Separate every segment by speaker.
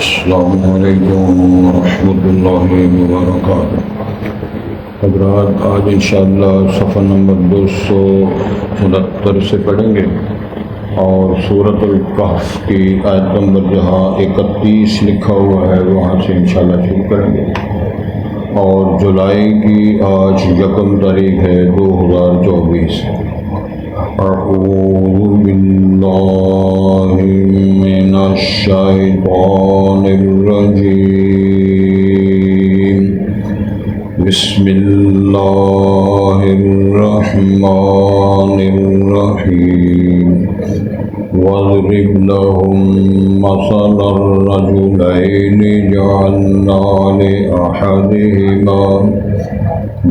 Speaker 1: السلام علیکم ورحمۃ اللہ وبرکاتہ۔ حضرات، آج انشاءاللہ صفحہ نمبر 269 سے پڑھیں گے اور سورۃ الکہف کی آیت نمبر جہاں 31 لکھا ہوا ہے وہاں سے انشاءاللہ شروع کریں گے، اور جولائی کی آج 1 تاریخ ہے 2024۔ اعوذ باللہ من الشیطان الرجیم، بسم اللہ الرحمن الرحیم۔ واضرب لهم مثل الرجلين جعلنا لأحدهما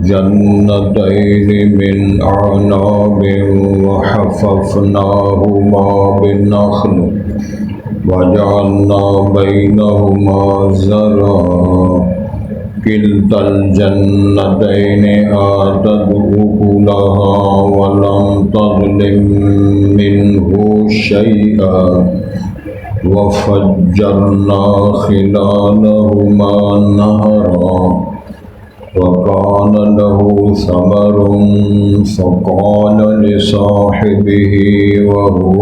Speaker 1: جنتين من أعناب وحففناهما بالنخل وجعلنا بينهما زرعا كلتا الجنتين آتت أكلها ولم تظلم منه شيئا وفجرنا خلالهما نهرا وكان له ثمر فقال لصاحبه وهو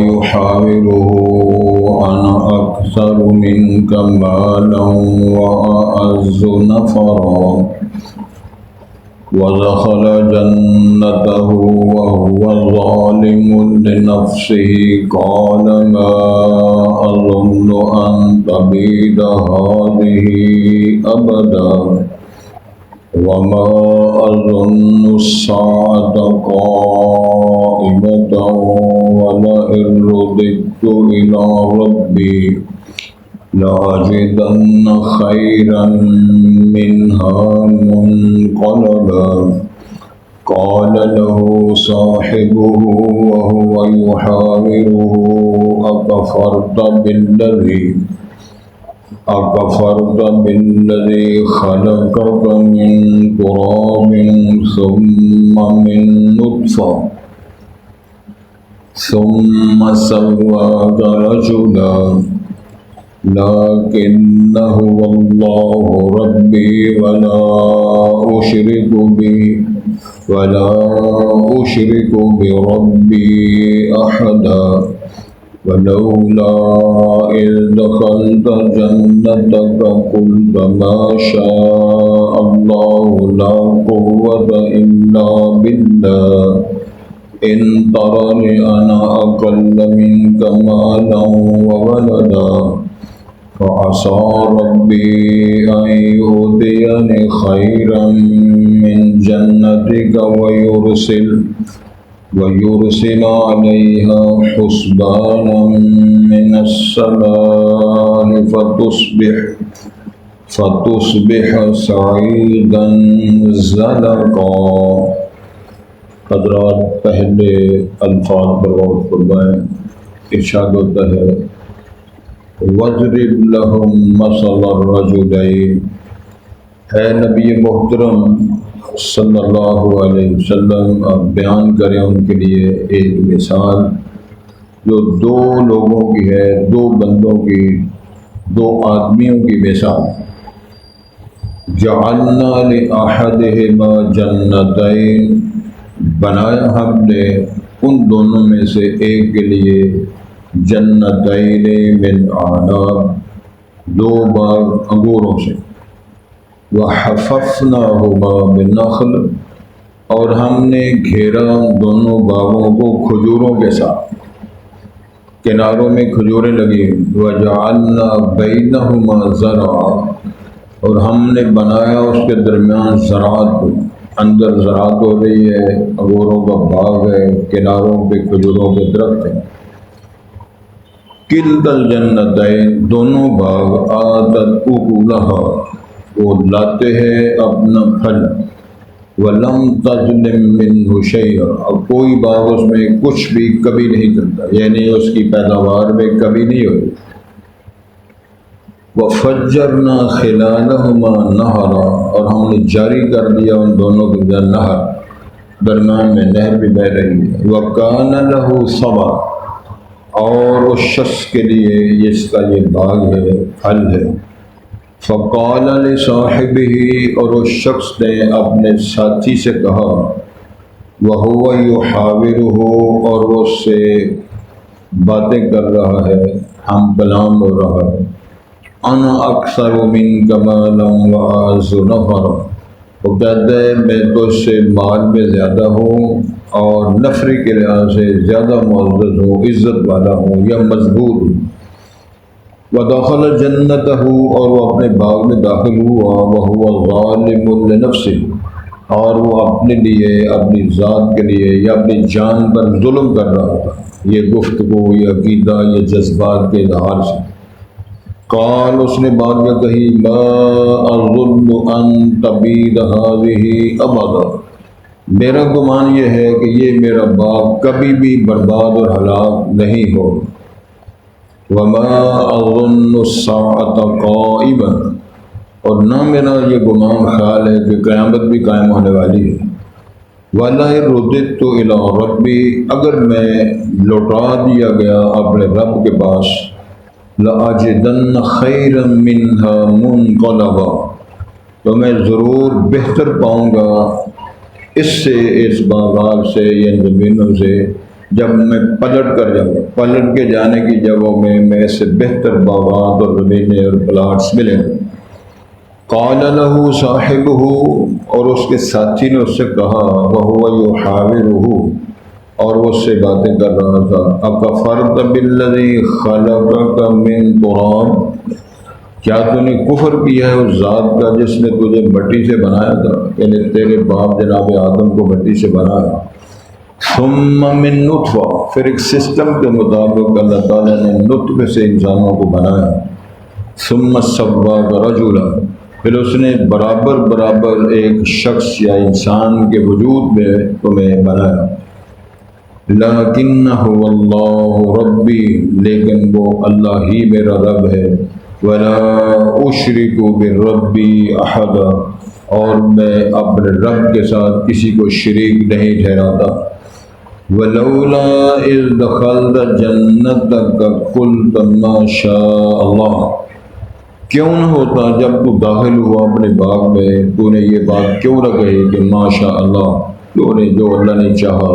Speaker 1: يحاوره أنا أكثر منك مالا وأعز نفرا ودخل جنته وهو ظالم لنفسه قال ما أظن أن تبيد هذه أبدا وما أظن الساعة قائمة ولئن رددت إلى ربي لأجدن خيرا منها منقلبا قال له صاحبه وهو يحاوره أكفرت بالذي خلقك من تراب ثم من نطفة ثم سواك رجلا لكن هو الله ربي ولا أشرك بربي أحدا ولولا إذ دخلت جنتك قلت ما شاء الله لا قوة إلا بالله إن ترني أنا أقل منك مالا وولدا فعسى ربي أن يؤتيني خيرا من جنتك ويرسل عليها حسبانا من السماء فتصبح صعيدا زلقا۔ حضرات، پہلے الفاظ پر غور فرمائیں۔ ارشاد ہوتا ہے وَاضْرِبْ لَهُمْ مَثَلَ الرَّجُلَيْنِ، اے نبی محترم صلی اللہ علیہ وسلم، آپ بیان کریں ان کے لیے ایک مثال جو دو لوگوں کی ہے، دو بندوں کی، دو آدمیوں کی مثال۔ جعلنا لأحدہما جنتین، بنایا ہم نے ان دونوں میں سے ایک کے لیے جنتین من اعناب، دو باغ انگوروں سے، وحففناہما بالنخل، اور ہم نے گھیرا دونوں باغوں کو کھجوروں کے ساتھ، کناروں میں کھجوریں لگی، وجعلنا بینہما زرعا، اور ہم نے بنایا اس کے درمیان زراعت کو، اندر زراعت ہو رہی ہے، انگوروں کا باغ ہے، کناروں پہ کھجوروں کے درخت ہیں۔ کلتا الجنتین، دونوں باغ آتت اکلہا، وہ لاتے ہیں اپنا پھل، وَلَمْ تَظْلِمْ مِنْهُ شَيْئًا، اور کوئی باغ اس میں کچھ بھی کبھی نہیں کرتا، یعنی اس کی پیداوار میں کبھی نہیں ہوتی۔ وَفَجَّرْنَا خِلَالَهُمَا نَهَرًا، اور ہم نے جاری کر دیا ان دونوں کے درمیان نہر، درمیان میں نہر بھی بہہ رہی ہے۔ وَكَانَ لَهُ ثَمَرٌ، اور اس شخص کے لیے جس کا یہ باغ ہے پھل ہے. فقال لصاحبہ، اور اس شخص نے اپنے ساتھی سے کہا، وہو یحاورہ، اور وہ اس سے باتیں کر رہا ہے، ہم کلام ہو رہا ہے، انا اکثر منک مالا واعز نفرا، وہ کہتا ہے میں تو اس سے مال میں زیادہ ہوں اور نفری کے لحاظ سے زیادہ معزز ہوں، عزت والا ہوں یا مضبوط ہوں. ودخل جنتہ، اور وہ اپنے باغ میں داخل ہوا، وہو ظالم لنفسہ، اور وہ اپنے لیے، اپنی ذات کے لیے یا اپنی جان پر ظلم کر رہا تھا، یہ گفتگو، یہ عقیدہ، یہ جذبات کے اظہار سے. قال، اس نے بات یہ کہی، ما اظن ان تبید هذه ابدا، میرا گمان یہ ہے کہ یہ میرا باغ کبھی بھی برباد اور ہلاک نہیں ہو. وما اظن الساعة قائما، اور نہ میرا یہ گمان خیال ہے کہ قیامت بھی قائم ہونے والی ہے. وَلَئِن رُدِدتُّ إِلَىٰ رَبِّي، اگر میں لوٹا دیا گیا اپنے رب کے پاس، لَأَجِدَنَّ خَيْرًا مِّنْهَا مُنْقَلَبًا، تو میں ضرور بہتر پاؤں گا اس سے، اس باغات سے یا زمینوں سے، جب میں پلٹ کر جاؤں، پلٹ کے جانے کی جگہوں میں اس سے بہتر باغات اور زمینیں اور پلاٹس ملیں. قال له صاحبہ، اور اس کے ساتھی نے اس سے کہا، وہو یحاورہ، اور وہ اس سے باتیں کر رہا تھا، اکفرت بالذی خلقک من تراب، کیا تو نے کفر کیا ہے اس ذات کا جس نے تجھے مٹی سے بنایا تھا، یعنی تیرے باپ جناب آدم کو مٹی سے بنایا. ثم من نطفہ، پھر ایک سسٹم کے مطابق اللہ تعالیٰ نے نطفے سے انسانوں کو بنایا. ثم سواک رجلا، پھر اس نے برابر برابر ایک شخص یا انسان کے وجود میں تمہیں بنایا. لیکن هو اللہ ربی، لیکن وہ اللہ ہی میرا رب ہے. ولا اشرک بربی احدا، اور میں اپنے رب کے ساتھ کسی کو شریک نہیں ٹھہراتا. ولولا اذ دخلت جنتک قلت ما شاء اللہ، کیوں نہ ہوتا جب تو داخل ہوا اپنے باغ میں تو نے یہ بات کیوں نہ کہی کہ ماشاء اللہ، تو نے جو اللہ نے چاہا.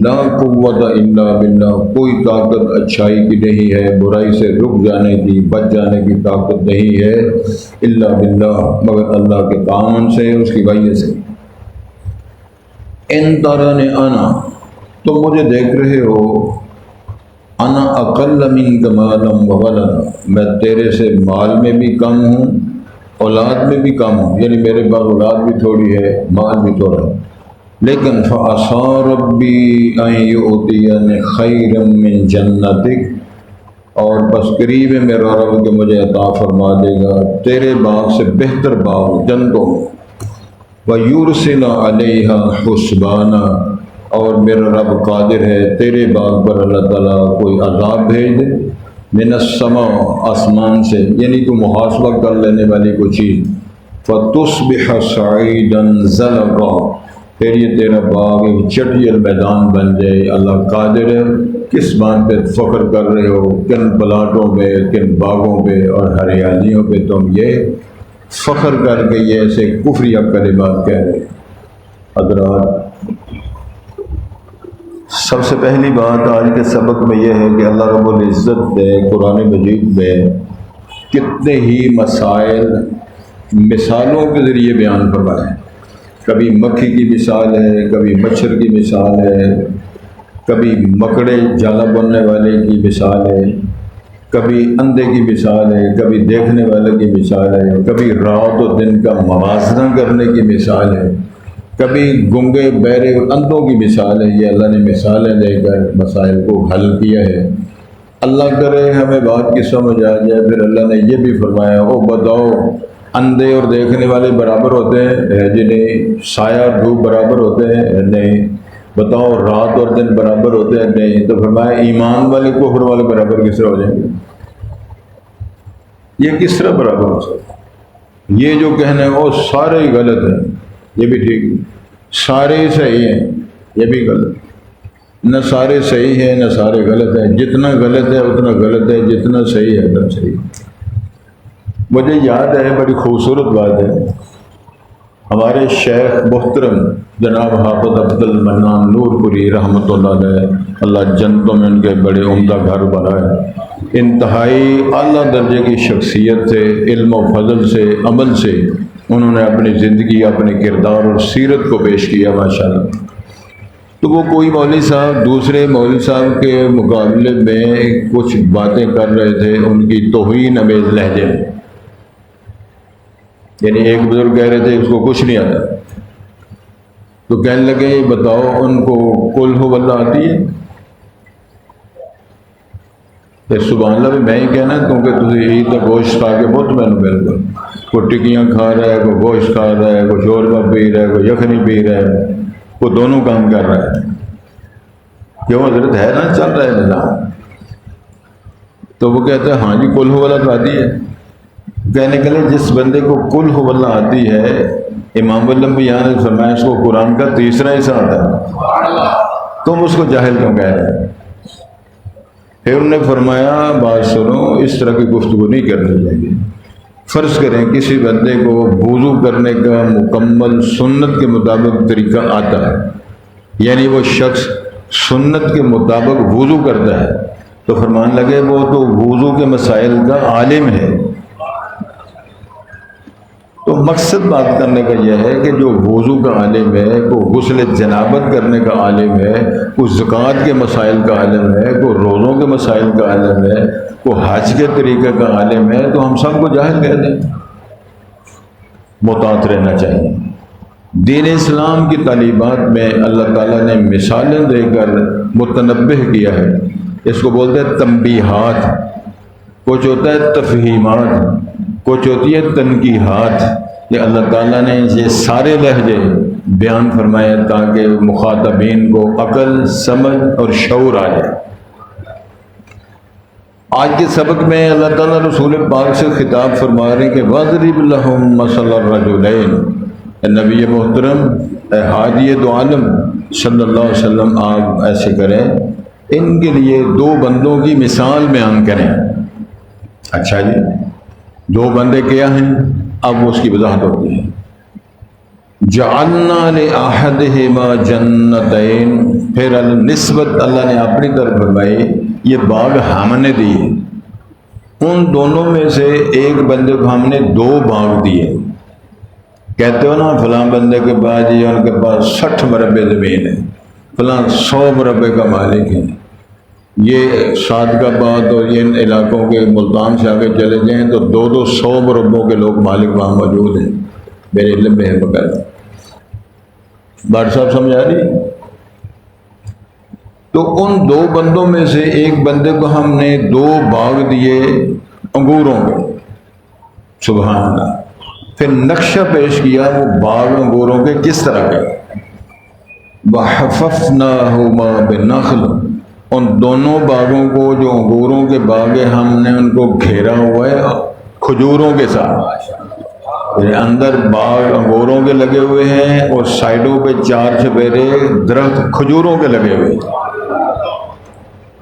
Speaker 1: لا قوت الا باللہ، کوئی طاقت اچھائی کی نہیں ہے، برائی سے رک جانے کی، بچ جانے کی طاقت نہیں ہے، الا باللہ، مگر اللہ کے تعاون سے، اس کی وجہ سے. ان ترانی انا، تم مجھے دیکھ رہے ہو، انا اقل منک مالا وولدا، میں تیرے سے مال میں بھی کم ہوں، اولاد میں بھی کم ہوں، یعنی میرے پاس اولاد بھی تھوڑی ہے، مال بھی تھوڑا ہے. لیکن فعصى ربی ان یؤتینی خیرا من جنتک، اور بس قریب ہے میرا رب کہ مجھے عطا فرما دے گا تیرے باغ سے بہتر باغ جنتوں. وَيُرْسِلَ عَلَيْهَا حُسْبَانًا، اور میرا رب قادر ہے تیرے باغ پر اللہ تعالیٰ کوئی عذاب بھیج دے، من السماء، آسمان سے، یعنی تو محاسبہ کر لینے والی کوئی چیز. فَتُصْبِحَ صَعِيدًا زَلَقًا، پھر یہ تیرا باغ ایک چٹیل میدان بن جائے. اللہ قادر ہے. کس بات پہ فخر کر رہے ہو، کن پلاٹوں پہ، کن باغوں پہ اور ہریالیوں پہ تم یہ فخر کر کے یہ ایسے کفریہ کلمات کہہ رہے. حضرات، سب سے پہلی بات آج کے سبق میں یہ ہے کہ اللہ رب العزت نے قرآن مجید میں کتنے ہی مسائل مثالوں کے ذریعے بیان فرمائے. کبھی مکھی کی مثال ہے، کبھی مچھر کی مثال ہے، کبھی مکڑے جالا بننے والے کی مثال ہے، کبھی اندھے کی مثال ہے، کبھی دیکھنے والے کی مثال ہے، کبھی رات و دن کا موازنہ کرنے کی مثال ہے، کبھی گنگے بہرے اور اندھوں کی مثال ہے. یہ اللہ نے مثالیں دے کر مسائل کو حل کیا ہے. اللہ کرے ہمیں بات کی سمجھ آ جائے. پھر اللہ نے یہ بھی فرمایا، او بتاؤ اندھے اور دیکھنے والے برابر ہوتے ہیں؟ جنہیں سایہ دھوپ برابر ہوتے ہیں؟ نہیں. بتاؤ رات اور دن برابر ہوتے ہیں؟ نہیں. تو فرمایا ایمان والے کفر والے برابر کس طرح ہو جائیں گے؟ یہ کس طرح برابر ہو سکتا؟ یہ جو کہنے وہ سارے غلط ہیں، یہ بھی ٹھیک نہیں. سارے صحیح ہیں، یہ بھی غلط. نہ سارے صحیح ہیں نہ سارے غلط ہیں، جتنا غلط ہے اتنا غلط ہے، جتنا صحیح ہے اتنا صحیح۔ مجھے یاد ہے، بڑی خوبصورت بات ہے، ہمارے شیخ محترم جناب حافظ عبد المنان نور پوری رحمۃ اللہ علیہ، اللہ جنتوں میں ان کے بڑے عمدہ گھر بنائے، انتہائی اعلیٰ درجے کی شخصیت سے، علم و فضل سے، عمل سے انہوں نے اپنی زندگی، اپنے کردار اور سیرت کو پیش کیا ماشاءاللہ۔ تو وہ کوئی مولوی صاحب دوسرے مولوی صاحب کے مقابلے میں کچھ باتیں کر رہے تھے ان کی توہین امیز لہجے میں، یعنی ایک بزرگ کہہ رہے تھے اس کو کچھ نہیں آتا، تو کہنے لگے یہ بتاؤ ان کو قل ہو اللہ آتی ہے؟ کہ سبحان اللہ بھی میں ہی کہنا کیونکہ تھی عید کا گوشت کھا کے بہت میں نے بالکل، کوئی ٹکیاں کھا رہا ہے، کوئی گوشت کھا رہا ہے، کوئی شوربہ پی رہا ہے، کوئی یخنی پی رہا ہے، کوئی دونوں کام کر رہا ہے، کیوں حضرت ہے نا، چل رہا ہے نظام۔ تو وہ کہتا ہے ہاں جی قل ہو اللہ تو آتی ہے۔ کہنے کے لیے جس بندے کو قل ہو اللہ آتی ہے، امام الانبیاء نے فرمایا اس کو قرآن کا تیسرا حصہ آتا ہے، تم اس کو جاہل کیوں کہہ رہے ہیں؟ پھر انہوں نے فرمایا بات سنو، اس طرح کی گفتگو نہیں کرنی چاہیے۔ فرض کریں کسی بندے کو وضو کرنے کا مکمل سنت کے مطابق طریقہ آتا ہے، یعنی وہ شخص سنت کے مطابق وضو کرتا ہے، تو فرمان لگے وہ تو وضو کے مسائل کا عالم ہے۔ تو مقصد بات کرنے کا یہ ہے کہ جو وضو کا عالم ہے، کوئی غسل جنابت کرنے کا عالم ہے، کوئی زکوٰۃ کے مسائل کا عالم ہے، کوئی روزوں کے مسائل کا عالم ہے، کوئی حج کے طریقے کا عالم ہے، تو ہم سب کو جاہل کہہ دیں؟ محتاط رہنا چاہیے۔ دین اسلام کی تعلیمات میں اللہ تعالیٰ نے مثالیں دے کر متنبہ کیا ہے، اس کو بولتے ہیں تنبیہات، کچھ ہوتا ہے تفہیمات، کچھ ہوتی ہے تنقیحات۔ یہ اللہ تعالیٰ نے یہ سارے لہجے بیان فرمائے تاکہ مخاطبین کو عقل، سمجھ اور شعور آ جائے۔ آج کے سبق میں اللہ تعالیٰ رسول پاک سے خطاب فرما رہے ہیں کہ وَاضْرِبْ لَهُم مَثَلَ الرَّجُلَيْنِ، اے نبی محترم، اے ہادی دو عالم صلی اللہ علیہ وسلم، آپ ایسے کریں، ان کے لیے دو بندوں کی مثال بیان کریں۔ اچھا جی، دو بندے کیا ہیں؟ اب اس کی وضاحت ہوتی ہے۔ جعلنا لأحدہما جنتین، پھر نسبت اللہ نے اپنی طرف فرمائی، یہ باغ ہم نے دیے، ان دونوں میں سے ایک بندے کو ہم نے دو باغ دیے۔ کہتے ہو نا فلاں بندے کے پاس یہ ان کے پاس 60 مربع زمین ہے، فلاں 100 مربع کا مالک ہے، یہ صادقآباد اور ان علاقوں کے ملتان سے آگے چلے جائیں تو 200 مربعوں کے لوگ مالک وہاں موجود ہیں، میرے علم میں ہے بقاعدہ۔ بات صاحب سمجھ آ رہی؟ تو ان دو بندوں میں سے ایک بندے کو ہم نے دو باغ دیے انگوروں کے، سبحان اللہ۔ پھر نقشہ پیش کیا وہ باغ انگوروں کے کس طرح کے، وَحَفَفْنَاهُمَا بِالنَّخْلِ، ان دونوں باغوں کو جو انگوروں کے باغ ہیں ہم نے ان کو گھیرا ہوا ہے کھجوروں کے ساتھ، یعنی اندر باغ انگوروں کے لگے ہوئے ہیں اور سائڈوں پہ 4 چفیرے درخت کھجوروں کے لگے ہوئے ہیں۔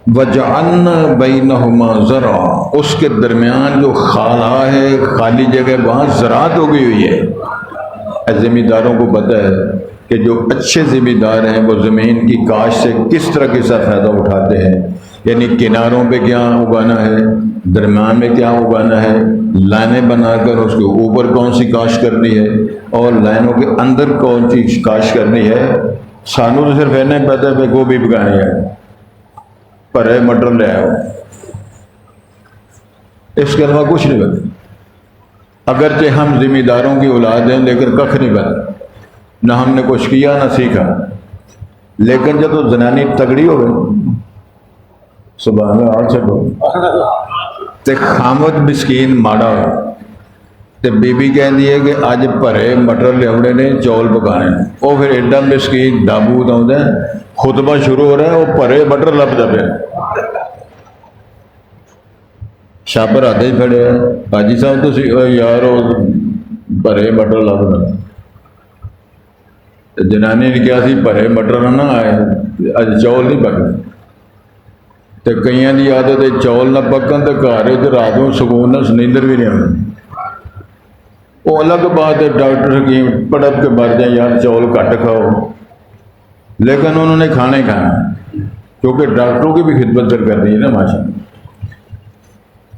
Speaker 1: وَجَعَلْنَا بَيْنَهُمَا زَرْعًا، اس کے درمیان جو خالہ ہے، خالی جگہ، وہاں زراعت ہو گئی ہوئی ہے۔ زمینداروں کو پتہ ہے کہ جو اچھے ذمہ ہیں وہ زمین کی کاشت سے کس طرح کے ساتھ فائدہ اٹھاتے ہیں، یعنی کناروں پہ کیا اگانا ہے، درمیان میں کیا اگانا ہے، لائنیں بنا کر اس کے اوپر کون سی کاشت کرنی ہے اور لائنوں کے اندر کون سی کاشت کرنی ہے۔ سانوں تو صرف ایسے پتہ ہے گوبھی پکانی ہے، پرے مٹر لے آؤ، اس کے علاوہ کچھ نہیں پتہ۔ اگرچہ ہم ذمہ داروں کی اولاد ہیں لیکن کخ نہیں پتہ، نہ ہم نے کچھ کیا نہ سیکھا۔ لیکن جب تو زنانی تگڑی ہو گئی، سبحان اللہ، اور چھٹو تے خامد مسکین ماڑا ہو تے بی بی کہہ دیے کہ اج بھرے مٹر لیاوڑے نے چول پکانے، وہ پھر ایڈا مسکین دابوت آتا ہے، خطبہ شروع ہو رہا ہے، وہ بھرے مٹر لبدا پیا، شاپر آتے کھڑے ہیں، حاجی صاحب تو یار وہ بھرے مٹر لبدا، جنانی نے کیا سی بھرے مٹر نہ آئے اج چول نہیں پکنے تو کئی کی عادت ہے چول نہ پکن تو گھر تو رات کو سکون نہ نیندر بھی نہیں آنی. وہ الگ بات ہے ڈاکٹر حکیم پڑپ کے مر جائیں یار چول گھٹ کھاؤ، لیکن انہوں نے کھانا ہی کھانا کیونکہ ڈاکٹروں کی بھی خدمت در کر رہی ہے نا ماشاء اللہ.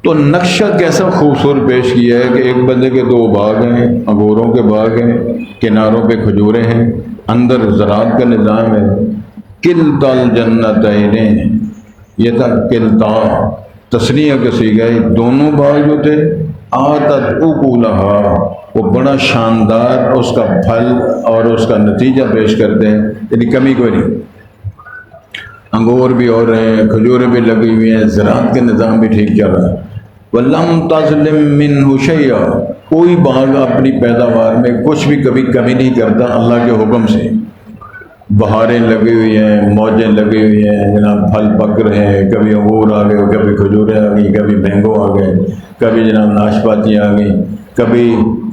Speaker 1: تو نقشہ کیسا خوبصورت پیش کیا ہے کہ ایک بندے کے 2 باغ ہیں، انگوروں کے باغ ہیں، کناروں پہ کھجوریں ہیں، اندر زراعت کا نظام ہے. کلتا الجنتین، یہ تھا کلتا تسنیہ کے صیغہ ہے. دونوں باغ جو تھے آتت اکولہا، وہ بڑا شاندار اس کا پھل اور اس کا نتیجہ پیش کرتے ہیں، یعنی کمی کوئی نہیں. انگور بھی ہو رہے ہیں، کھجوریں بھی لگی ہوئی ہیں، زراعت کا نظام بھی ٹھیک چل رہا ہے. وَلَمْ تَظْلِمْ مِنْهُ شَيْئًا، کوئی باغ اپنی پیداوار میں کچھ بھی کبھی کمی نہیں کرتا اللہ کے حکم سے. بہاریں لگی ہوئی ہیں، موجیں لگی ہوئی ہیں، جناب پھل پک رہے ہیں، کبھی انگور آ گئے، کبھی کھجوریں آ گئی، کبھی مینگو آ گئے، کبھی جناب ناشپاتی آ گئی، کبھی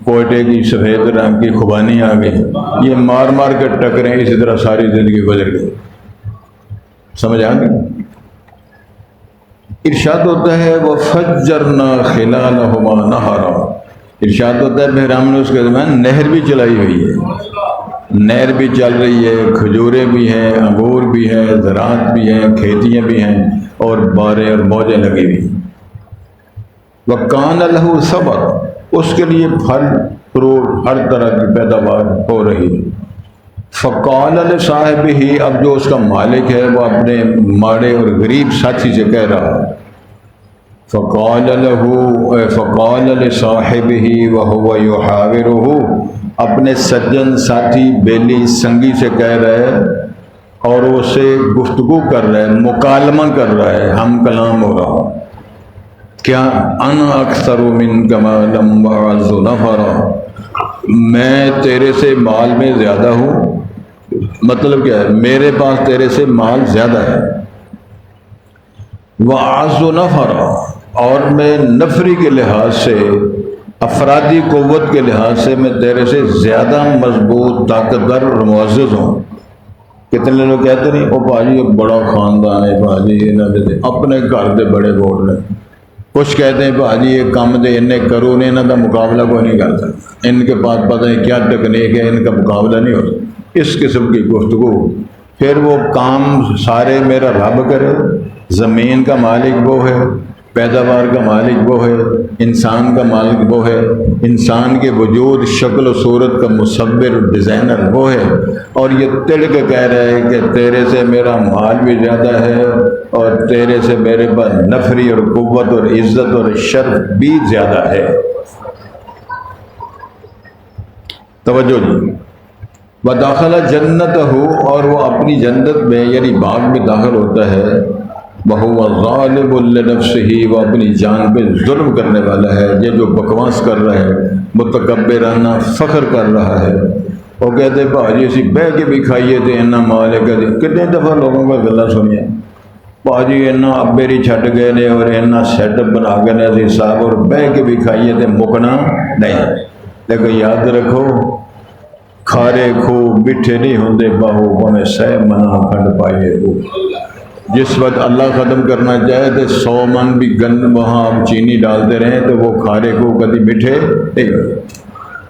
Speaker 1: کوئٹے کی سفید رنگ کی خوبانی آ گئی. یہ مار مار کے ٹکریں، اسی طرح ساری زندگی گزر گئی. سمجھ آ گئی؟ ارشاد ہوتا ہے وَفَجَّرْنَا خِلَالَهُمَا نَهَرًا، ارشاد ہوتا ہے پھر ہم نے اس کے درمیان نہر بھی چلائی ہوئی ہے. نہر بھی چل رہی ہے، کھجوریں بھی ہیں، انگور بھی ہیں، زراعت بھی ہیں، کھیتیاں بھی ہیں، اور باریں اور موجیں لگی ہوئی. وَكَانَ لَهُ ثَمَرٌ، اس کے لیے پھل فروٹ ہر طرح کی پیداوار ہو رہی ہے. فَقَالَ لِصَاحِبِهِ، اب جو اس کا مالک ہے وہ اپنے ماڑے اور غریب ساتھی سے کہہ رہا ہے. فَقَالَ لِصَاحِبِهِ وَهُوَ يُحَاوِرُهُ، اپنے سجن ساتھی بیلی سنگی سے کہہ رہا ہے اور وہ سے گفتگو کر رہا ہے، مکالمہ کر رہا ہے، ہم کلام ہو رہا. کیا انا اکثر منک مالا واعز نفرا، میں تیرے سے مال میں زیادہ ہوں. مطلب کیا ہے؟ میرے پاس تیرے سے مال زیادہ ہے. واعز نفرا، اور میں نفری کے لحاظ سے، افرادی قوت کے لحاظ سے میں تیرے سے زیادہ مضبوط، طاقتور اور معزز ہوں. کتنے لوگ کہتے نہیں او بھاجی بڑا خاندان ہے بھاجی، اپنے گھر دے بڑے بول رہے. کچھ کہتے ہیں بھاجی یہ کام دے انہیں کرو، انہیں کا مقابلہ کوئی نہیں کر سکتا، ان کے پاس پتہ نہیں کیا ٹیکنیک ہے، ان کا مقابلہ نہیں ہو سکتا. اس قسم کی گفتگو. پھر وہ کام سارے میرا رب کرے. زمین کا مالک وہ ہے، پیداوار کا مالک وہ ہے، انسان کا مالک وہ ہے، انسان کے وجود شکل و صورت کا مصور و ڈیزائنر وہ ہے، اور یہ تڑ کے کہہ رہے ہیں کہ تیرے سے میرا مال بھی زیادہ ہے اور تیرے سے میرے پاس نفری اور قوت اور عزت اور شرف بھی زیادہ ہے. توجہ جی. وَدَخَلَ جَنَّتَهُ، اور وہ اپنی جنت میں یعنی باغ میں داخل ہوتا ہے. وَهُوَ ظَالِمٌ لِنَفْسِهِ، وہ اپنی جان پہ ظلم کرنے والا ہے. یہ جو بکواس کر رہا ہے، متکبرانہ فخر کر رہا ہے. وہ کہتے ہیں بھاجی اسی بہ کے بھی کھائیے تھے اینا مالک. کتنے دفعہ لوگوں کا گلا سنیے بھاجی اینا ابیری چھٹ گئے نے اور اینا سیٹ اپ بنا کے نے صاحب اور بہ کے بھی کھائیے تھے، مکنا نہیں. لیکن یاد رکھو کھارے کھو میٹھے نہیں ہوندے باہو پاویں سہ منا کھنڈ پائیے ہو. جس وقت اللہ ختم کرنا چاہے تو 100 من بھی گند وہاں آپ چینی ڈالتے رہیں تو وہ کھارے کھو کبھی میٹھے نہیں ہوتے.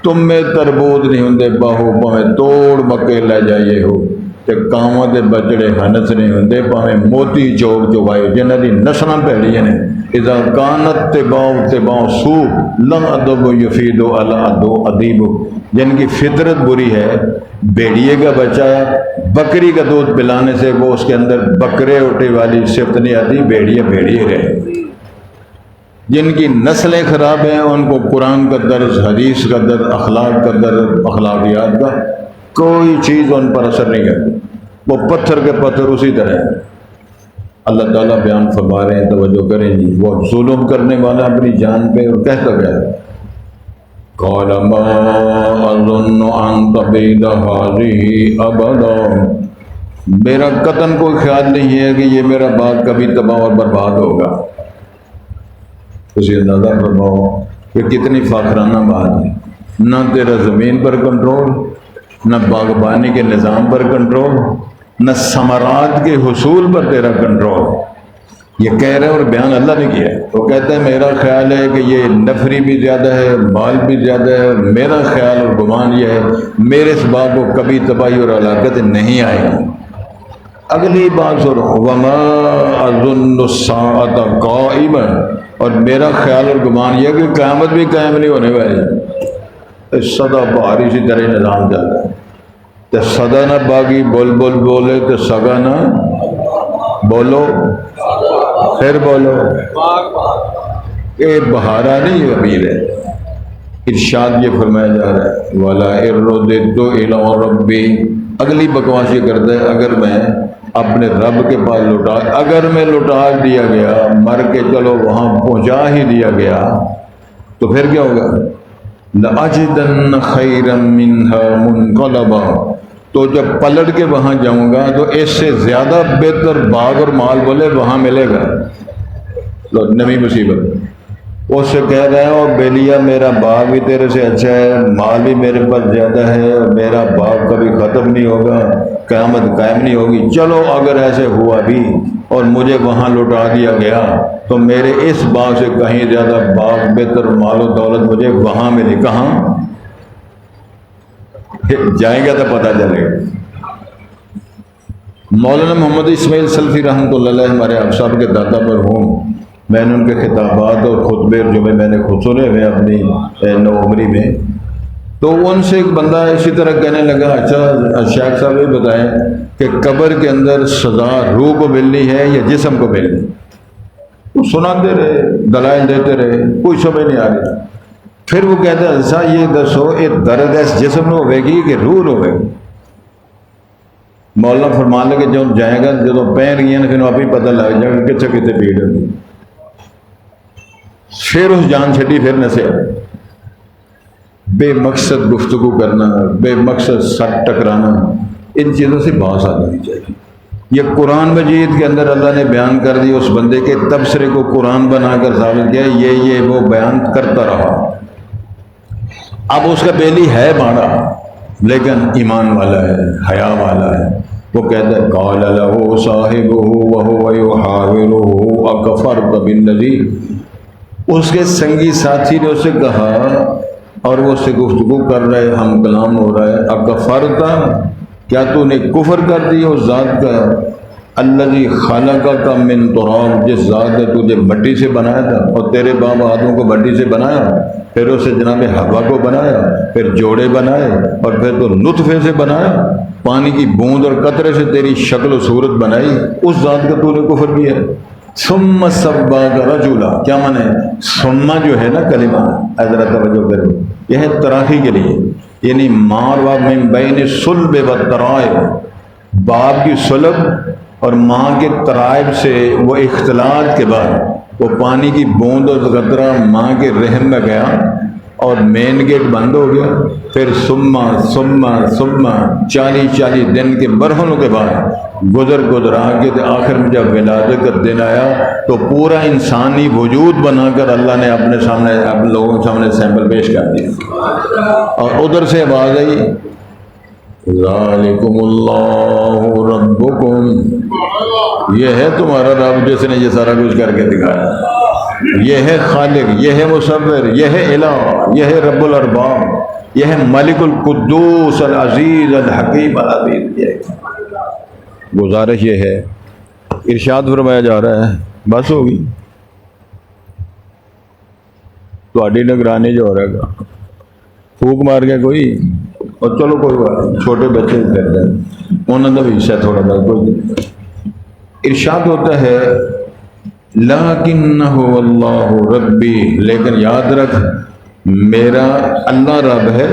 Speaker 1: تم میں تربوت نہیں ہوندے باہو پاویں توڑ مکے لے جائیے ہو. تے کاواں دے بچڑے ہنس نہیں ہوندے پاویں موتی چوک چوائے. جنہ دی نسلاں پیڑیاں نے. اذا کانت تباع سو لم ادب یفید علی ادو ادیب، جن کی فطرت بری ہے. بھیڑیے کا بچہ بکری کا دودھ پلانے سے وہ اس کے اندر بکرے اٹھے والی صفت نہیں آتی، بھیڑیے رہے. جن کی نسلیں خراب ہیں ان کو قرآن کا درس، حدیث کا درس، اخلاق کا درس، اخلاقیات کا کوئی چیز ان پر اثر نہیں کرتی. وہ پتھر کے پتھر اسی طرح ہیں. اللہ تعالیٰ بیان فرما رہے ہیں، توجہ کریں جی. وہ ظلم کرنے والا اپنی جان پہ اور کہتا گیا قال ما اظن ان تبید هذه ابدا، میرا قطعاً کوئی خیال نہیں ہے کہ یہ میرا باغ کبھی تباہ اور برباد ہوگا. اسے اندازہ فرماؤ کہ کتنی فاخرانہ بات ہے. نہ تیرا زمین پر کنٹرول، نہ باغبانی کے نظام پر کنٹرول، نہ ثمرات کے حصول پر تیرا کنٹرول۔ یہ کہہ رہے ہیں اور بیان اللہ نے کیا ہے۔ وہ کہتے ہیں میرا خیال ہے کہ یہ نفری بھی زیادہ ہے، مال بھی زیادہ ہے، میرا خیال اور گمان یہ ہے میرے اس بات کو کبھی تباہی اور ہلاکت نہیں آئے گی۔ اگلی بات سنو، وما اظن الساعۃ قائما، اور میرا خیال اور گمان یہ ہے کہ قیامت بھی قائم نہیں ہونے والی۔ سدا بہاری سی طرح نظام چلتا ہے، تو سدا نہ باغی بول بول بولے تو سگا نہ بولو پھر بولو، یہ بہارا نہیں، یہ امیر ہے۔ ارشاد یہ فرمایا جا رہا ہے وَلَا اِرُّدِدُّ إِلَىٰ رَبِّي، اگلی بکواس یہ کرتا ہے اگر میں اپنے رب کے پاس اگر میں لوٹا دیا گیا، مر کے چلو وہاں پہنچا ہی دیا گیا تو پھر کیا ہوگا؟ لَأَجِدَنَّ خَيْرًا مِّنْهَا مُنْقَلَبًا، تو جب پلٹ کے وہاں جاؤں گا تو اس سے زیادہ بہتر باغ اور مال بولے وہاں ملے گا۔ لو نئی مصیبت، اس سے کہہ رہے ہیں اور بیلیا میرا باغ بھی تیرے سے اچھا ہے، مال بھی میرے پاس زیادہ ہے، اور میرا باغ کبھی ختم نہیں ہوگا، قیامت قائم نہیں ہوگی۔ چلو اگر ایسے ہوا بھی اور مجھے وہاں لوٹا دیا گیا تو میرے اس باغ سے کہیں زیادہ باغ بہتر مال و دولت مجھے وہاں ملے۔ کہاں جائیں گے تو پتہ چلے گا۔ مولانا محمد اسماعیل سلفی رحمۃ اللہ علیہ ہمارے آپ صاحب کے دادا مرحوم، میں نے ان کے خطابات اور خطبے جو میں نے خود سنے ہوئے اپنی نوعمری میں، تو ان سے ایک بندہ اسی طرح کہنے لگا اچھا شیخ صاحب یہ بتائیں کہ قبر کے اندر سزا روح کو ملنی ہے یا جسم کو ملنی؟ وہ سناتے رہے، دلائل دیتے رہے، کوئی سمجھ نہیں آ رہی۔ پھر وہ کہتا ہے ایسا یہ دسو یہ درد اس جسم میں ہوئے گی کہ روح ہوئے گی؟ مولانا فرمان لگے جو جائے گا جب پہ رہی ہیں پھر آپ ہی پتہ لگ جائے گا کتنے کتنے پیڑ ہوگی۔ پھر اس جان چھٹی پھر نسے بے مقصد گفتگو کرنا، بے مقصد سر ٹکرانا، ان چیزوں سے باز آ جانی چاہیے۔ یہ قرآن مجید کے اندر اللہ نے بیان کر دی، اس بندے کے تبصرے کو قرآن بنا کر ثابت کیا، یہ وہ بیان کرتا رہا۔ اب اس کا بیلی ہے ماڑا لیکن ایمان والا ہے، حیا والا ہے۔ وہ کہتا ہے قال له صاحبه وهو يحاوره اكفرت بالذي، اس کے سنگی ساتھی نے اسے کہا اور وہ اس سے گفتگو کر رہے، ہم کلام ہو رہا ہے، اکفرت، کیا تو نے کفر کر دی اس ذات کا، الذی خلقک من تراب، جس ذات نے تجھے مٹی سے بنایا تھا، اور تیرے باپ آدم کو مٹی سے بنایا، پھر اسے جناب ہوا کو بنایا، پھر جوڑے بنائے، اور پھر تو نطفے سے بنایا، پانی کی بوند اور قطرے سے تیری شکل و صورت بنائی، اس ذات کا تو نے کفر کیا۔ ثم سباک رجلا، کیا مانے ثم جو ہے نا کلمہ، حضرت توجہ کرو، یہ ہے تراخی کے لیے، یعنی مار و من بین صلب و ترائب، باپ کی صلب اور ماں کے ترائب سے وہ اختلاط کے بعد وہ پانی کی بوند اور قطرہ ماں کے رحم میں گیا اور مین گیٹ بند ہو گیا، پھر ثم 40 دن کے برہنوں کے بعد گزر آگے آخر میں جب ولادت کا دن آیا تو پورا انسانی وجود بنا کر اللہ نے اپنے سامنے اپنے لوگوں کے سامنے سیمپل پیش کر دیا، اور ادھر سے آواز آئی ذالکم اللہ ربکم، یہ ہے تمہارا رب جس نے یہ سارا کچھ کر کے دکھایا، یہ ہے خالق، یہ ہے مصور، یہ ہے الہ، یہ ہے رب الارباب، یہ ہے ملک القدوس العزیز الحکیم العبید۔ گزارش یہ ہے، ارشاد فرمایا جا رہا ہے بس ہوگی تھوڑی نگرانی جو ہو رہا گا، پھوک مار گیا کوئی، اور چلو کوئی بات، چھوٹے بچے کرتے ہیں انہوں نے بھی حصہ تھوڑا بہت کوئی۔ ارشاد ہوتا ہے لیکنہ اللہ ربی، لیکن یاد رکھ میرا اللہ رب ہے۔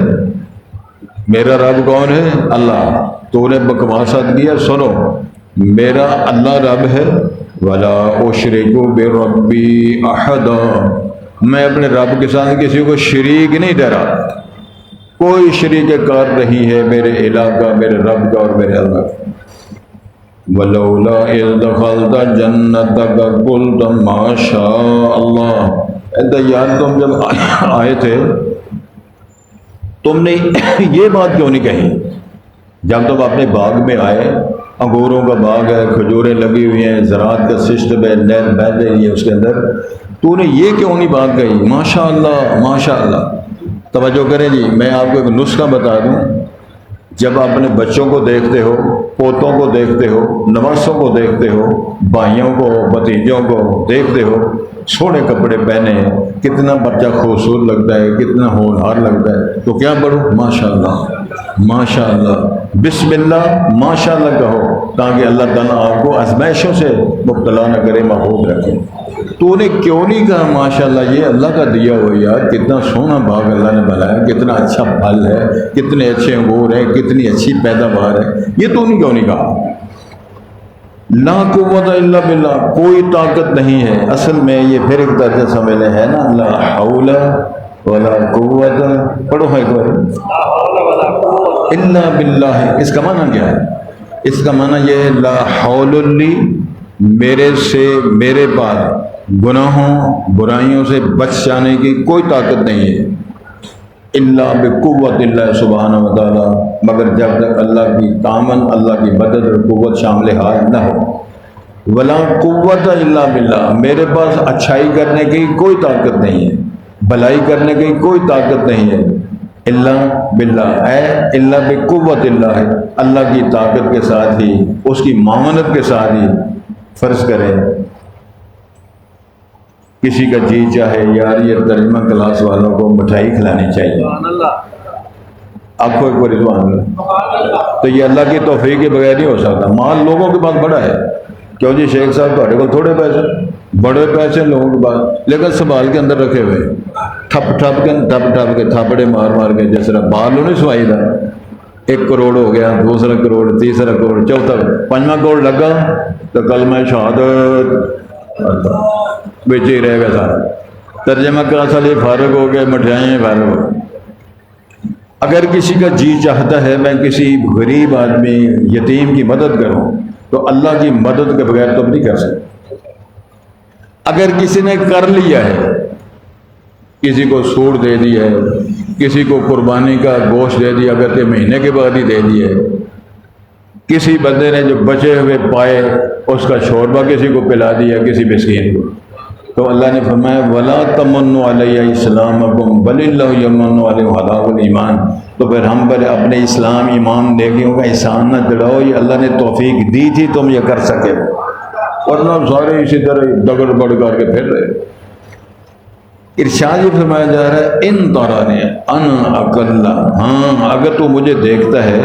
Speaker 1: میرا رب کون ہے؟ اللہ۔ تو نے بکواسات کیا، سنو میرا اللہ رب ہے، ولا اشرک بربی احدا، میں اپنے رب کے ساتھ کسی کو شریک نہیں ڈرا، کوئی شریک کار نہیں ہے میرے الہ کا، میرے رب کا اور میرے اللہ کا۔ ولولا اذ دخلت جنتک قلت ما شاء اللہ، یاد تم جب آئے تھے تم نے یہ بات کیوں نہیں کہی جب تم اپنے باغ میں آئے، انگوروں کا باغ ہے، کھجوریں لگی ہوئی ہیں، زراعت کا سسٹم ہے، نہر بہہ رہی ہے اس کے اندر، تو نے یہ کیوں نہیں بات کہی؟ ماشاء اللہ ماشاء اللہ۔ توجہ کریں جی، میں آپ کو ایک نسخہ بتا دوں۔ جب آپ اپنے بچوں کو دیکھتے ہو، پوتوں کو دیکھتے ہو، نواسوں کو دیکھتے ہو، بھائیوں کو، بھتیجوں کو دیکھتے ہو، سونے کپڑے پہنے، کتنا بچہ خوبصورت لگتا ہے، کتنا ہونہار لگتا ہے، تو کیا پڑھو؟ ماشاء اللہ ماشاء اللہ، بسم اللہ ماشاء اللہ کہو، تاکہ اللہ تعالیٰ آپ کو آزمائشوں سے مبتلا نہ کرے، محفوظ رکھے۔ تو نے کیوں نہیں کہا ماشاء اللہ؟ یہ اللہ کا دیا ہوا یار، کتنا سونا باغ اللہ نے بنایا، کتنا اچھا پھل ہے، کتنے اچھے انگور ہیں، کتنی اچھی پیداوار ہے، یہ تو نہیں کیوں نہیں کہا؟ لا قوت الا باللہ، کوئی طاقت نہیں ہے۔ اصل میں یہ پھر ایک درجہ سمجھ لیں ہے نا، لا حول ولا قوت، پڑھو ہے ایک بار، الا باللہ۔ اس کا معنی کیا ہے؟ اس کا معنی یہ ہے لا حول لی، میرے سے، میرے پاس گناہوں برائیوں سے بچ جانے کی کوئی طاقت نہیں ہے، الا بقوت اللہ سبحانہ و تعالیٰ، مگر جب تک اللہ کی تعاون، اللہ کی مدد اور قوت شامل حال نہ ہو۔ ولا قوت الا باللہ، میرے پاس اچھائی کرنے کی کوئی طاقت نہیں ہے، بھلائی کرنے کی کوئی طاقت نہیں ہے، الا باللہ، الا بقوت اللہ، اللہ کی طاقت کے ساتھ ہی، اس کی معاونت کے ساتھ ہی۔ فرض کریں کسی کا جی چاہے یار یہ ترجمہ کلاس والوں کو مٹھائی کھلانی چاہیے، آپ کو ایک بار رضوان اللہ، تو یہ اللہ کی توفیق کے بغیر نہیں ہو سکتا۔ مال لوگوں کے پاس بڑا ہے، کیوں جی شیخ صاحب تھوڑے کو تھوڑے پیسے، بڑے پیسے لوگوں کے پاس، لیکن سنبھال کے اندر رکھے ہوئے، ٹھپ ٹھپ کے تھاپڑے مار مار کے، جس طرح بالوں نہیں سوائی تھا، 1 کروڑ ہو گیا، 2 کروڑ، 3 کروڑ، 4، 5واں کروڑ لگا تو کلمہ شہادت بچ ہی رہ گیا سارا۔ ترجمہ کلاس والے فارغ ہو گئے، مٹھائیاں فارغ ہو گئے۔ اگر کسی کا جی چاہتا ہے میں کسی غریب آدمی، یتیم کی مدد کروں، تو اللہ کی مدد کے بغیر تم نہیں کر سکتے۔ اگر کسی نے کر لیا ہے، کسی کو سوٹ دے دیا ہے، کسی کو قربانی کا گوشت دے دیا، اگر مہینے کے بعد ہی دے دیا ہے، کسی بندے نے جو بچے ہوئے پائے اس کا شوربہ کسی کو پلا دیا، کسی مسکین کو، تو اللہ نے فرمایا وَلَا تَمُنُّوا عَلَيَّ إِسْلَامَكُمْ بَلِ اللَّهُ يَمُنُّ عَلَيْكُمْ حَلَاوَةَ الْإِيمَانِ، تو پھر ہم پر اپنے اسلام، ایمان، نیکیوں کا احسان نہ جڑاؤ، یہ اللہ نے توفیق دی تھی تم یہ کر سکے، ورنہ سارے اسی طرح دگڑ بڑھ کر کے پھر رہے۔ ارشاد یہ فرمایا جا رہا ہے ان ترانی انا اقل، ہاں اگر تو مجھے دیکھتا ہے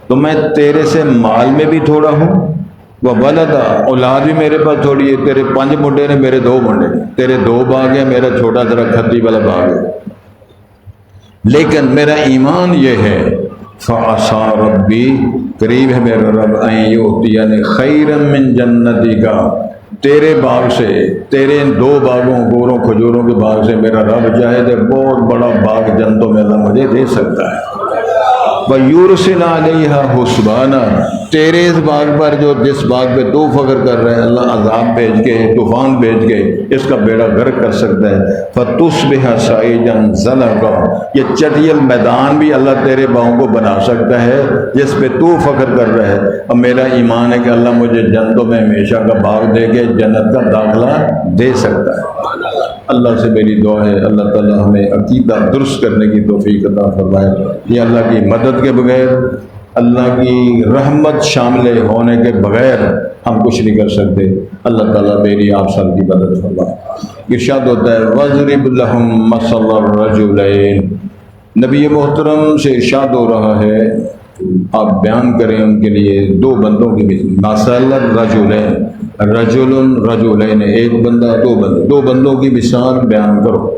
Speaker 1: تو میں تیرے سے مال میں بھی تھوڑا ہوں، وہ ولدا، اولاد بھی میرے پاس تھوڑی ہے، تیرے 5 منڈے نے، میرے 2 منڈے، تیرے 2 باغ ہیں، میرا چھوٹا ذرا کھدی والا باغ ہے، لیکن میرا ایمان یہ ہے فعصا ربی، قریب ہے میرا رب ان یؤتینی خیرا من جنتی کا، تیرے باغ سے، تیرے ان 2 باغوں، انگوروں کھجوروں کے باغ سے میرا رب چاہے تو بہت بڑا باغ جنتوں میں اللہ مجھے دے سکتا ہے۔ وَيُرْسِلَ عَلَيْهَا حُسْبَانًا، تیرے اس باغ پر جو جس باغ پہ تو فخر کر رہے ہیں، اللہ عذاب بھیج کے، طوفان بھیج کے اس کا بیڑا غرق کر سکتا ہے۔ فَتُصْبِحَ صَعِيدًا زَلَقًا، یہ چٹیل میدان بھی اللہ تیرے باغوں کو بنا سکتا ہے جس پہ تو فخر کر رہا ہے۔ اور میرا ایمان ہے کہ اللہ مجھے جنتوں میں ہمیشہ کا باغ دے کے جنت کا داخلہ دے سکتا ہے۔ اللہ سے میری دعا ہے اللہ تعالیٰ ہمیں عقیدہ درست کرنے کی توفیق عطا فرمائے۔ یہ اللہ کی مدد کے بغیر، اللہ کی رحمت شامل ہونے کے بغیر ہم کچھ نہیں کر سکتے۔ اللہ تعالیٰ میری آپ سب کی مدد فرمائے۔ ارشاد ہوتا ہے وَاضْرِبْ لَهُم مَثَلَ الرَّجُلَيْنِ، نبی محترم سے ارشاد ہو رہا ہے آپ بیان کریں ان کے لیے 2 بندوں کی مثال، الرجلین، رجل رجلین، ایک بندہ 2 بندے، 2 بندوں کی مثال بیان کرو۔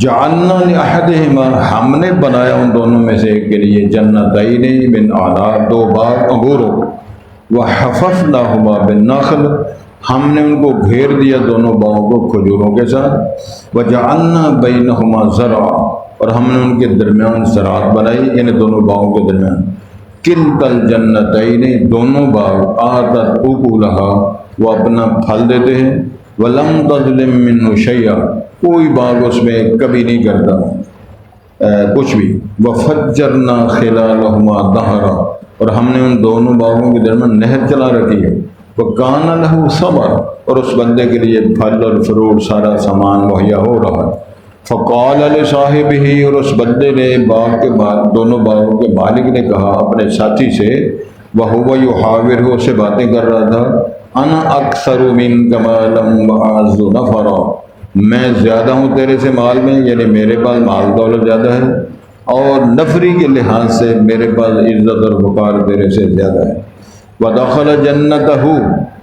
Speaker 1: جعلنا لأحدہما، ہم نے بنایا ان دونوں میں سے ایک کے لیے جنتین من اعناب، 2 باغ انگوروں، وحففناہما بالنخل، ہم نے ان کو گھیر دیا دونوں باغوں کو کھجوروں کے ساتھ، وجعلنا بینہما زرعا، اور ہم نے ان کے درمیان زراعت بنائی، یعنی دونوں باغوں کے درمیان، کلتا الجنتین، دونوں باغ آتت اکلہا، وہ اپنا پھل دیتے ہیں، ولم تظلم منہ شیئا، کوئی باغ اس میں کبھی نہیں کرتا کچھ بھی، وفجرنا خلالہما نہرا، اور ہم نے ان دونوں باغوں کے درمیان نہر چلا رکھی ہے۔ وَكَانَ لَهُ ثَمَرٌ، اور اس بندے کے لیے پھل اور فروٹ سارا سامان مہیا ہو رہا ہے۔ فَقَالَ لِصَاحِبِهِ، اور اس بندے نے دونوں باغوں کے مالک نے کہا اپنے ساتھی سے، وَهُوَ يُحَاوِرُهُ، سے باتیں کر رہا تھا، أَنَا أَكْثَرُ مِنْكَ مَالًا وَأَعَزُّ نَفَرًا، میں زیادہ ہوں تیرے سے مال میں، یعنی میرے پاس مال دولت زیادہ ہے، اور نفری کے لحاظ سے میرے پاس عزت اور وقار تیرے سے زیادہ ہے۔ وَدَخَلَ جَنَّتَهُ،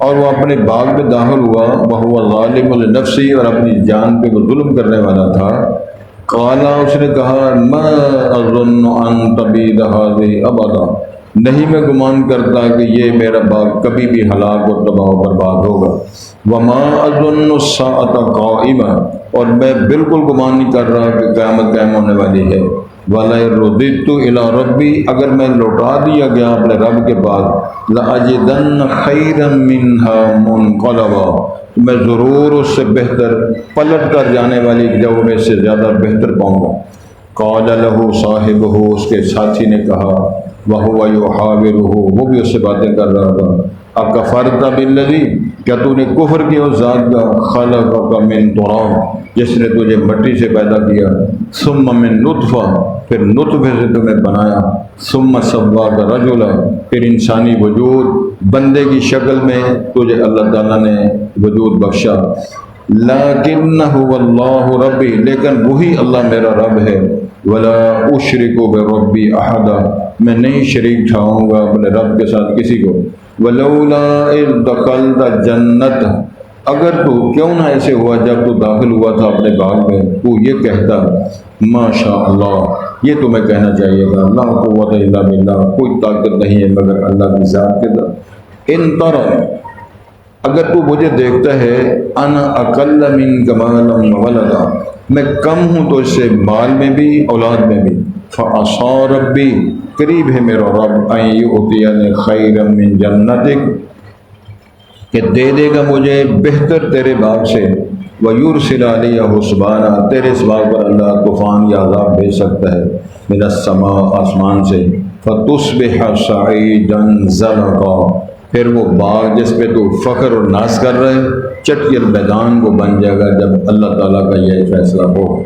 Speaker 1: اور وہ اپنے باغ میں داخل ہوا، وَهُوَ ظَالِمٌ لِنَفْسِهِ، اور اپنی جان پہ وہ ظلم کرنے والا تھا۔ قَالَ، اس نے کہا، مَا أَظُنُّ أَن تَبِيدَ هَٰذِهِ أَبَدًا، نہیں میں گمان کرتا کہ یہ میرا باغ کبھی بھی ہلاک اور تباہ و برباد ہوگا۔ وَمَا أَظُنُّ السَّاعَةَ قَائِمَةً، اور میں بالکل گمان نہیں کر رہا کہ قیامت قائم ہونے والی ہے۔ وَلَئِن رُدِدتُّ إِلَىٰ رَبِّي، اگر میں لوٹا دیا گیا اپنے رب کے پاس، لَأَجِدَنَّ خَيْرًا مِّنْهَا مُنقَلَبًا، میں ضرور اس سے بہتر پلٹ کر جانے والی جگہ میں سے زیادہ بہتر پاؤں گا۔ قَالَ لَهُ صَاحِبُهُ، اس کے ساتھی نے کہا، وَهُوَ يُحَاوِرُهُ، وہ بھی اس سے باتیں کر رہا تھا، أَكَفَرْتَ بِالَّذِي، کیا تو نے کفر کیا اس ذات کا، خَلَقَكَ مِن تُرَابٍ، جس نے تجھے مٹی سے پیدا کیا، ثُمَّ مِن نُطْفَةٍ، پھر نطفے سے تمہیں بنایا، ثُمَّ سَوَّاكَ رَجُلًا، پھر انسانی وجود بندے کی شکل میں تجھے اللہ تعالیٰ نے وجود بخشا۔ لَكِنَّ هُوَ اللَّهُ رَبِّي، لیکن وہی اللہ میرا رب ہے، وَلَا أُشْرِكُ بِرَبِّي أَحَدًا، میں نہیں شریک ٹھہراؤں گا اپنے رب کے ساتھ کسی کو۔ وَلَوْلَا إِذْ دَخَلْتَ جَنَّتَ، اگر تو کیوں نہ ایسے ہوا جب تو داخل ہوا تھا اپنے باغ میں، تو یہ کہتا، ماشاء اللہ، یہ تمہیں کہنا چاہیے تھا، لا قوت الا باللہ، کوئی طاقت نہیں ہے مگر اللہ کی ذات کے ساتھ۔ ان ترى، اگر تو مجھے دیکھتا ہے، انا اقل منک مالا وولدا، میں کم ہوں تو اس سے مال میں بھی اولاد میں بھی، فعصى ربی، قریب ہے میرا رب، ان یؤتینی خیرا من جنتک، کہ دے دے گا مجھے بہتر تیرے باغ سے، وَيُرْسِلَ عَلَيَّ حُسْبَانًا، تیرے اس باغ پر اللہ طوفان یا عذاب بھیج سکتا ہے، من السماء، آسمان سے، فَتُصْبِحَ صَعِيدًا زَلَقًا، پھر وہ باغ جس پہ تو فخر اور ناز کر رہے چٹیل میدان کو بن جائے گا جب اللہ تعالیٰ کا یہ فیصلہ ہو۔